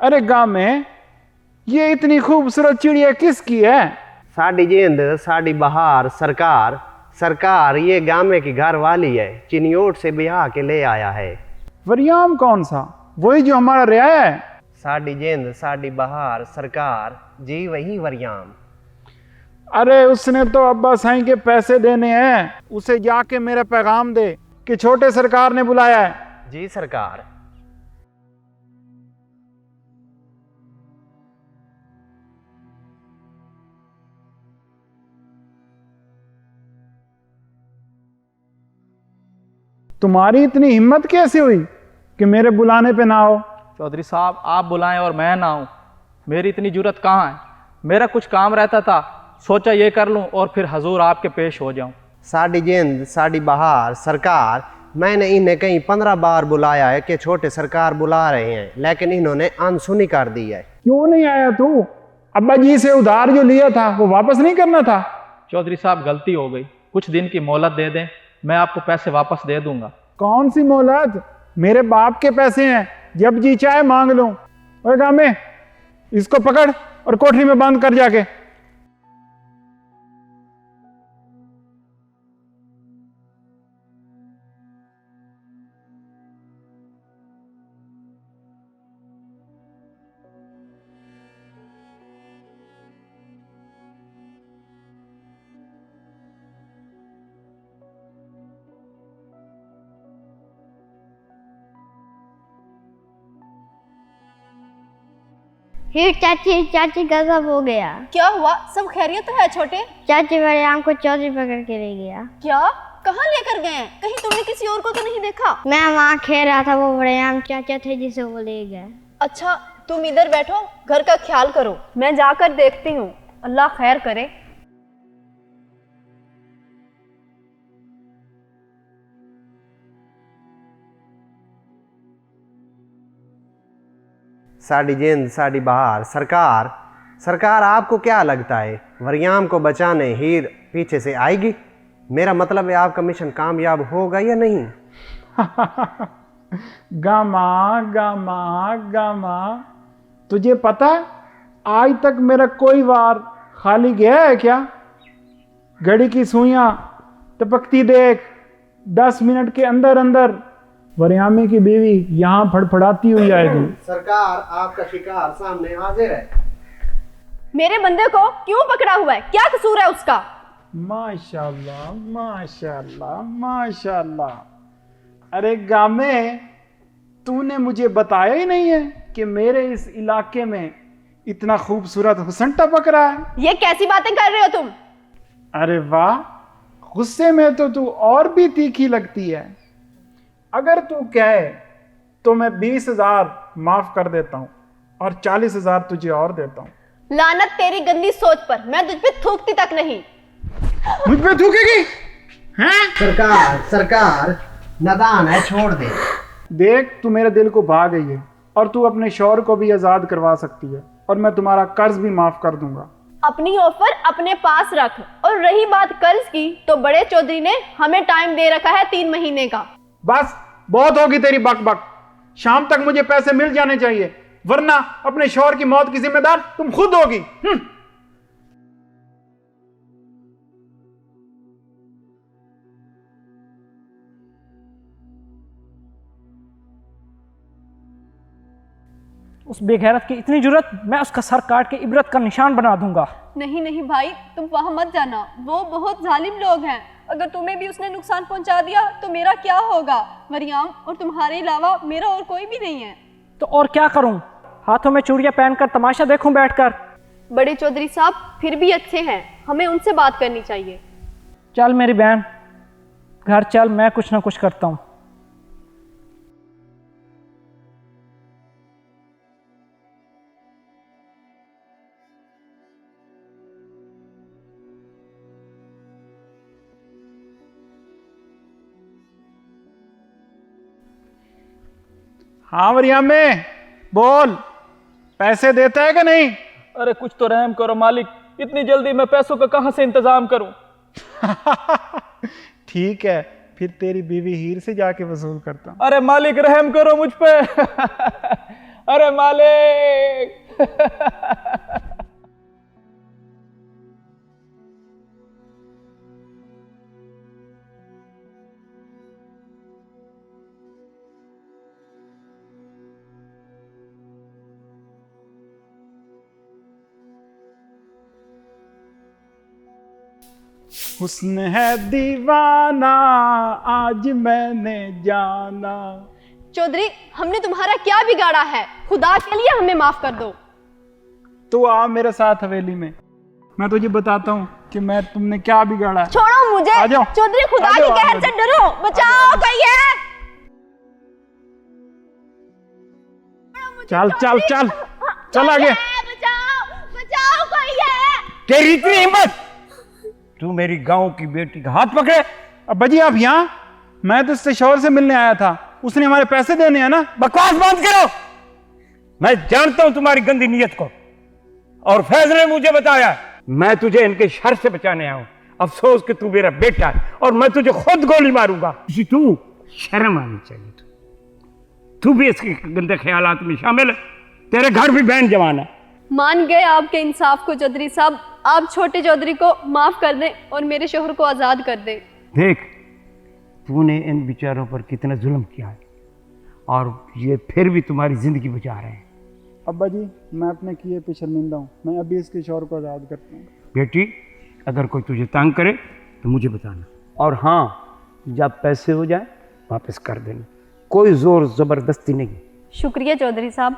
अरे गांव में ये इतनी खूबसूरत चिड़िया किसकी है? साड़ी जिंद साड़ी बहार सरकार। सरकार ये गामे की घर वाली है, चिनियोट से ब्याह के ले आया है। वरियाम कौन सा? वही जो हमारा रियाया है। साड़ी जिंद साड़ी बहार सरकार, जी वही वरियाम। अरे उसने तो अब्बा साईं के पैसे देने हैं, उसे जाके मेरा पैगाम दे कि छोटे सरकार ने बुलाया है। जी सरकार। तुम्हारी इतनी हिम्मत कैसे हुई कि मेरे बुलाने पे ना हो? चौधरी साहब आप बुलाएं और मैं ना आऊं, मेरी इतनी जुर्रत कहाँ है। मेरा कुछ काम रहता था, सोचा ये कर लूं और फिर हजूर आपके पेश हो जाऊं। साड़ी जिंद साड़ी बहार सरकार, मैंने इन्हें कहीं 15 बार बुलाया है कि छोटे सरकार बुला रहे हैं, लेकिन इन्होंने अनसुनी कर दी है। क्यों नहीं आया तू? अब्बा जी से उधार जो लिया था वो वापस नहीं करना था? चौधरी साहब गलती हो गई, कुछ दिन की मोहलत दे दें, मैं आपको पैसे वापस दे दूंगा। कौन सी मोहलत? मेरे बाप के पैसे हैं, जब जी चाहे मांग लो। ओए गामे, इसको पकड़ और कोठरी में बंद कर जाके। फिर चाची चाची गजब हो गया। क्या हुआ? सब खैरियत तो है छोटे? चाची वरियाम को चौधरी पकड़ के ले गया। क्या? कहाँ लेकर गए हैं? कहीं तुमने किसी और को तो नहीं देखा? मैं वहाँ खेल रहा था, वो वरियाम चाचा थे जिसे वो ले गए। अच्छा तुम इधर बैठो, घर का ख्याल करो, मैं जाकर देखती हूँ, अल्लाह खैर करे। साड़ी जिंद साड़ी बहार सरकार। सरकार आपको क्या लगता है वरियाम को बचाने हीर पीछे से आएगी? मेरा मतलब है आपका मिशन कामयाब होगा या नहीं? गामा गामा गामा, तुझे पता है आज तक मेरा कोई वार खाली गया है क्या? घड़ी की सुइयां टपकती देख, 10 मिनट के अंदर अंदर वरियामे की बीवी यहाँ फड़फड़ाती हुई आएगी। सरकार आपका शिकार सामने हाजिर है। मेरे बंदे को क्यों पकड़ा हुआ है? क्या कसूर है उसका? माशाल्लाह माशाल्लाह माशाल्लाह। अरे गामे, तूने मुझे बताया ही नहीं है कि मेरे इस इलाके में इतना खूबसूरत हुस्न टपक रहा है। ये कैसी बातें कर रहे हो तुम? अरे वाह, गुस्से में तो तू और भी तीखी लगती है। अगर तू कहे तो मैं 20,000 माफ कर देता हूं और 40,000 तुझे और देता हूं। लानत तेरी गंदी सोच पर, मैं तुझ पे थूकती तक नहीं। मुझ पे थूकेगी? हैं? सरकार सरकार नादान है, छोड़ दे। देख, तू मेरे दिल को भा गई है और तू अपने शौहर को भी आजाद करवा सकती है और मैं तुम्हारा कर्ज भी माफ कर दूंगा। अपनी ऑफर अपने पास रख। और रही बात कर्ज की, तो बड़े चौधरी ने हमें टाइम दे रखा है 3 महीने का। बस बहुत होगी तेरी बक बक। शाम तक मुझे पैसे मिल जाने चाहिए, वरना अपने शौहर की मौत की जिम्मेदार तुम खुद होगी। उस बेगैरत की इतनी जुर्रत, मैं उसका सर काट के इबरत का निशान बना दूंगा। नहीं नहीं भाई, तुम वहां मत जाना, वो बहुत जालिम लोग हैं। अगर तुम्हें भी उसने नुकसान पहुंचा दिया तो मेरा क्या होगा? मरियम और तुम्हारे अलावा मेरा और कोई भी नहीं है। तो और क्या करूं? हाथों में चूड़ियां पहनकर तमाशा देखूं बैठकर? बड़े चौधरी साहब फिर भी अच्छे हैं, हमें उनसे बात करनी चाहिए। चल मेरी बहन, घर चल, मैं कुछ ना कुछ करता हूं। हाँ वरियामे, बोल, पैसे देता है कि नहीं? अरे कुछ तो रहम करो मालिक, इतनी जल्दी मैं पैसों का कहाँ से इंतजाम करूं? ठीक है, फिर तेरी बीवी हीर से जाके वसूल करता हूं। अरे मालिक रहम करो मुझ पे। अरे मालिक। हुस्न है दीवाना आज मैंने जाना। चौधरी, हमने तुम्हारा क्या बिगाड़ा है? खुदा के लिए हमें माफ कर दो। तो आ मेरे साथ हवेली में, मैं तुझे बताता हूँ कि मैं तुमने क्या बिगाड़ा है। छोड़ो मुझे। आ जाओ। चौधरी, खुदा आ की जाओ, आ कहर जाओ। से डरो, बचाओ कोई है। चल चल चल चल आगे। बचाओ बचाओ कोई है। तेरी इतनी हिम्मत, तू मेरी गांव की बेटी का हाथ पकड़े। अब्बा जी आप यहाँ? मैं तो इससे शौहर से मिलने आया था, उसने हमारे पैसे देने हैं ना। बकवास बंद करो। मैं जानता हूं तुम्हारी गंदी नीयत को, और फैज ने मुझे बताया। मैं तुझे इनके शर से बचाने आया हूं। अफसोस कि तू मेरा बेटा है और मैं तुझे खुद गोली मारूंगा। तू शर्म आनी चाहिए। तू भी इसके गंदे ख्यालात में शामिल है। तेरे घर भी बहन जवान है। मान गए आपके इंसाफ को चौधरी साहब। आप छोटे चौधरी को माफ कर दें और मेरे शोहर को आजाद कर दें। देख, तूने इन बेचारों पर कितना जुल्म किया है, और ये फिर भी तुम्हारी जिंदगी बचा रहे हैं। अब्बा जी मैं अपने किए पे शर्मिंदा हूँ, मैं अभी इसके शौहर को आज़ाद करता हूँ। बेटी, अगर कोई तुझे तंग करे तो मुझे बताना, और हाँ, जब पैसे हो जाए वापस कर देना। कोई जोर जबरदस्ती नहीं। शुक्रिया चौधरी साहब।